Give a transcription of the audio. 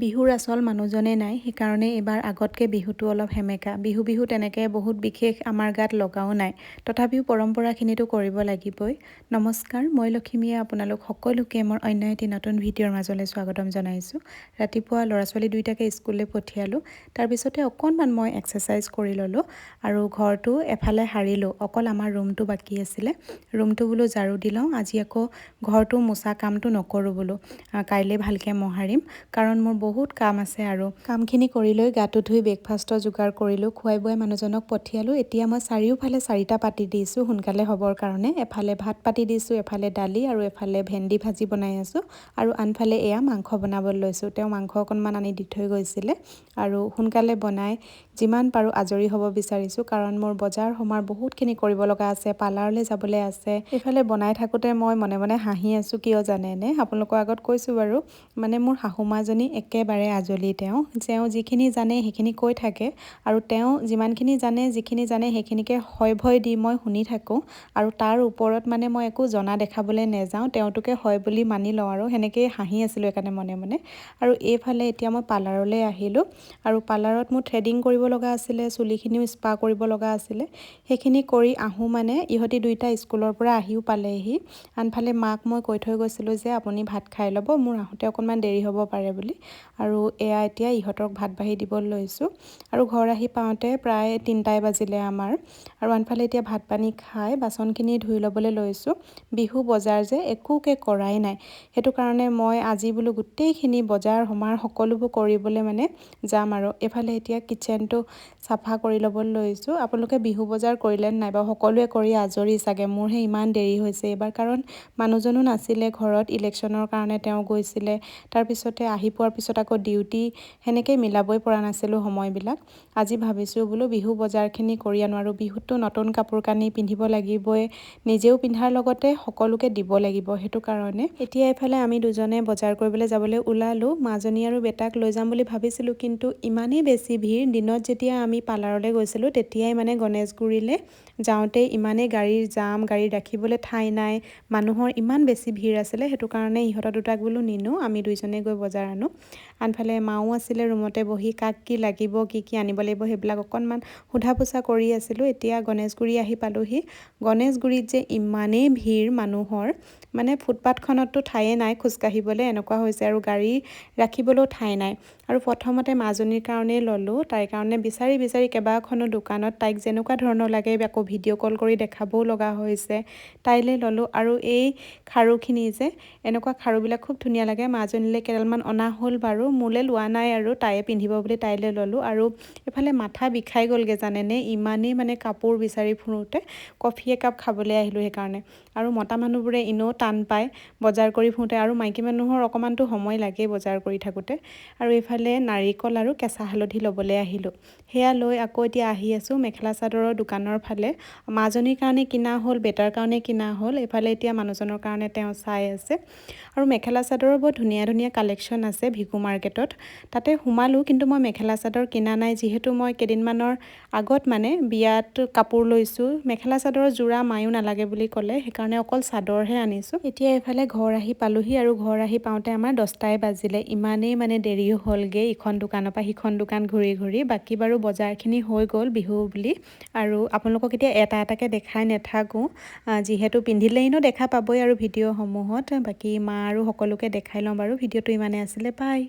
বিহুৰ আচল মানুহজনে নাই, সেইকাৰণে এইবাৰ আগতকৈ বিহুটো অলপ সেমেকা। বিহু তেনেকৈ বহুত বিশেষ আমাৰ গাত লগাও নাই। তথাপিও পৰম্পৰাখিনিতো কৰিব লাগিবই। নমস্কাৰ, মই লক্ষ্মীয়ে আপোনালোক সকলোকে মোৰ অন্য এটি নতুন ভিডিঅ'ৰ মাজলৈ স্বাগতম জনাইছোঁ। ৰাতিপুৱা ল'ৰা ছোৱালী দুয়োটাকে স্কুললৈ পঠিয়ালোঁ। তাৰপিছতে অকণমান মই এক্সাৰচাইজ কৰি ল'লোঁ আৰু ঘৰটো এফালে সাৰিলোঁ। অকল আমাৰ ৰুমটো বাকী আছিলে। ৰুমটো বোলো ঝাৰু দি লওঁ। আজি আকৌ ঘৰটো মোচা কামটো নকৰোঁ বোলো। কাইলৈ ভালকৈ মোহাৰিম, কাৰণ মোৰ বহুত কাম আছে আৰু কামখিনি কৰি লৈ গাটো ধুই ব্ৰেকফাষ্টৰ যোগাৰ কৰিলোঁ। খুৱাই বুৱাই মানুহজনক পঠিয়ালোঁ। এতিয়া মই চাৰিওফালে 4টা পাতি দিছোঁ সোনকালে হ'বৰ কাৰণে। এফালে ভাত পাতি দিছোঁ, এফালে দালি আৰু এফালে ভেন্দি ভাজি বনাই আছোঁ আৰু আনফালে এয়া মাংস বনাবলৈ লৈছোঁ। তেওঁ মাংস অকণমান আনি দি থৈ গৈছিলে আৰু সোনকালে বনাই যিমান পাৰোঁ আজৰি হ'ব বিচাৰিছোঁ, কাৰণ মোৰ বজাৰ সমাৰ বহুতখিনি কৰিব লগা আছে, পাৰ্লাৰলৈ যাবলৈ আছে। এইফালে বনাই থাকোঁতে মই মনে মনে হাঁহি আছোঁ, কিয় জানেনে? আপোনালোকৰ আগত কৈছোঁ বাৰু, মানে মোৰ শাহুমাজনী একেবাৰে আজলি। তেওঁ যিখিনি জানে সেইখিনি কৈ থাকে আৰু তেওঁ যিমানখিনি জানে, যিখিনি জানে সেইখিনিকে হয় ভয় দি মই শুনি থাকোঁ আৰু তাৰ ওপৰত মানে মই একো জনা দেখাবলৈ নেযাওঁ, তেওঁটোকে হয় বুলি মানি লওঁ আৰু সেনেকৈয়ে হাঁহি আছিলোঁ সেইকাৰণে মনে মনে। আৰু এইফালে এতিয়া মই পাৰ্লাৰলৈ আহিলোঁ আৰু পাৰ্লাৰত মোৰ থ্ৰেডিং কৰিব লগা আছিলে, চুলিখিনিও স্পা কৰিব লগা আছিলে। সেইখিনি কৰি আহোঁ মানে ইহঁতি দুইটা স্কুলৰ পৰা আহিও পালেহি। আনফালে মাক মই কৈ থৈ গৈছিলোঁ যে আপুনি ভাত খাই ল'ব, মোৰ আহোঁতে অকণমান দেৰি হ'ব পাৰে বুলি। আৰু এয়া এতিয়া ইহঁতক ভাত বাঢ়ি দিবলৈ লৈছোঁ আৰু ঘৰ আহি পাওঁতে প্ৰায় 3টাই বাজিলে আমাৰ। আৰু আনফালে এতিয়া ভাত পানী খাই বাচনখিনি ধুই ল'বলৈ লৈছোঁ। বিহু বজাৰ যে একোকে কৰাই নাই, সেইটো কাৰণে মই আজি বোলো গোটেইখিনি বজাৰ সমাৰ সকলোবোৰ কৰিবলৈ মানে যাম আৰু এইফালে এতিয়া কিটচেনটো চাফা কৰি ল'বলৈ লৈছোঁ। আপোনালোকে বিহু বজাৰ কৰিলে নাই বাৰু? সকলোৱে কৰি আজৰি চাগে, মোৰহে ইমান দেৰি হৈছে এইবাৰ, কাৰণ মানুহজনো নাছিলে ঘৰত, ইলেকশ্যনৰ কাৰণে তেওঁ গৈছিলে। তাৰপিছতে আহি পোৱাৰ পিছত আকৌ ডিউটি, সেনেকৈ মিলাবই পৰা নাছিলোঁ সময়বিলাক। আজি ভাবিছোঁ বোলো বিহু বজাৰখিনি কৰি আনো আৰু বিহুততো নতুন কাপোৰ কানি পিন্ধিব লাগিবই, নিজেও পিন্ধাৰ লগতে সকলোকে দিব লাগিব, সেইটো কাৰণে এতিয়া এইফালে আমি দুজনে বজাৰ কৰিবলৈ যাবলৈ ওলালোঁ। মাজনী আৰু বেটাক লৈ যাম বুলি ভাবিছিলোঁ, কিন্তু ইমানেই বেছি ভিৰ। দিনত যেতিয়া আমি পাৰ্লাৰলৈ গৈছিলোঁ তেতিয়াই মানে গণেশগুৰিলৈ যাওঁতে ইমানেই গাড়ীৰ জাম, গাড়ী ৰাখিবলৈ ঠাই নাই, মানুহৰ ইমান বেছি ভিৰ আছিলে। সেইটো কাৰণে ইহঁতৰ দুটাক বোলো নিনো, আমি দুইজনে গৈ বজাৰ আনো। আনফালে মাও আছিলে ৰুমতে বহি, কাক কি লাগিব, কি আনিব লাগিব সেইবিলাক অকণমান সোধা পোছা কৰি আছিলোঁ। এতিয়া গণেশগুৰি আহি পালোহি। গণেশগুৰিত যে ইমানেই ভিৰ মানুহৰ, মানে ফুটপাথখনততো ঠায়ে নাই খোজকাঢ়িবলৈ, এনেকুৱা হৈছে আৰু গাড়ী ৰাখিবলৈও ঠাই নাই। আৰু প্ৰথমতে মাজনীৰ কাৰণেই ল'লোঁ, তাইৰ কাৰণে বিচাৰি কেইবাখনো দোকানত তাইক যেনেকুৱা ধৰণৰ লাগে আকৌ ভিডিঅ' কল কৰি দেখাবও লগা হৈছে, তাইলৈ ল'লোঁ। আৰু এই খাৰুখিনি যে এনেকুৱা খাৰুবিলাক খুব ধুনীয়া লাগে, মাজনীলৈ কেইডালমান অনা হ'ল বাৰু, মোলৈ লোৱা নাই আৰু তাইয়ে পিন্ধিব বুলি তাইলৈ ল'লোঁ। আৰু এইফালে মাথা বিষাই গ'লগৈ জানেনে, ইমানেই মানে কাপোৰ বিচাৰি ফুৰোঁতে। কফি একাপ খাবলৈ আহিলোঁ সেইকাৰণে। আৰু মতা মানুহবোৰে এনেও টান পায় বজাৰ কৰি ফুৰোঁতে, আৰু মাইকী মানুহৰ অকণমানতো সময় লাগেই বজাৰ কৰি থাকোঁতে। আৰু এইফালে নাৰিকল আৰু কেঁচা হালধি ল'বলৈ আহিলোঁ। সেয়া লৈ আকৌ এতিয়া আহি আছোঁ মেখেলা চাদৰৰ দোকানৰ ফালে। মাজনীৰ কাৰণে কিনা হ'ল, বেটাৰ কাৰণে কিনা হ'ল। এইফালে এতিয়া মানুহজনৰ কাৰণে তেওঁ চাই আছে। আৰু মেখেলা চাদৰৰ বৰ ধুনীয়া কালেকশ্যন আছে ভিকু মাৰ্কেটত, তাতে সোমালোঁ। কিন্তু মই মেখেলা চাদৰ কিনা নাই, যিহেতু মই কেইদিনমানৰ আগত মানে বিয়াত কাপোৰ লৈছোঁ। মেখেলা চাদৰৰ যোৰা মায়ো নালাগে বুলি ক'লে, সেইকাৰণে অকল চাদৰহে আনিছোঁ। এতিয়া এইফালে ঘৰ আহি পালোহি আৰু ঘৰ আহি পাওঁতে আমাৰ 10টাই বাজিলে। ইমানেই মানে দেৰি হ'লগৈ ইখন দোকানৰ পৰা সিখন দোকান ঘূৰি। বাকী বাৰু বজাৰখিনি হৈ গ'ল বিহু বুলি। আৰু আপোনালোকক এতিয়া এটাকৈ দেখাই নাথাকোঁ, যিহেতু পিন্ধিলে এনেও দেখা পাবই আৰু ভিডিঅ'সমূহত। বাকী মা আৰু সকলোকে দেখাই লওঁ বাৰু। ভিডিঅ'টো ইমানে আছিলে, বাই।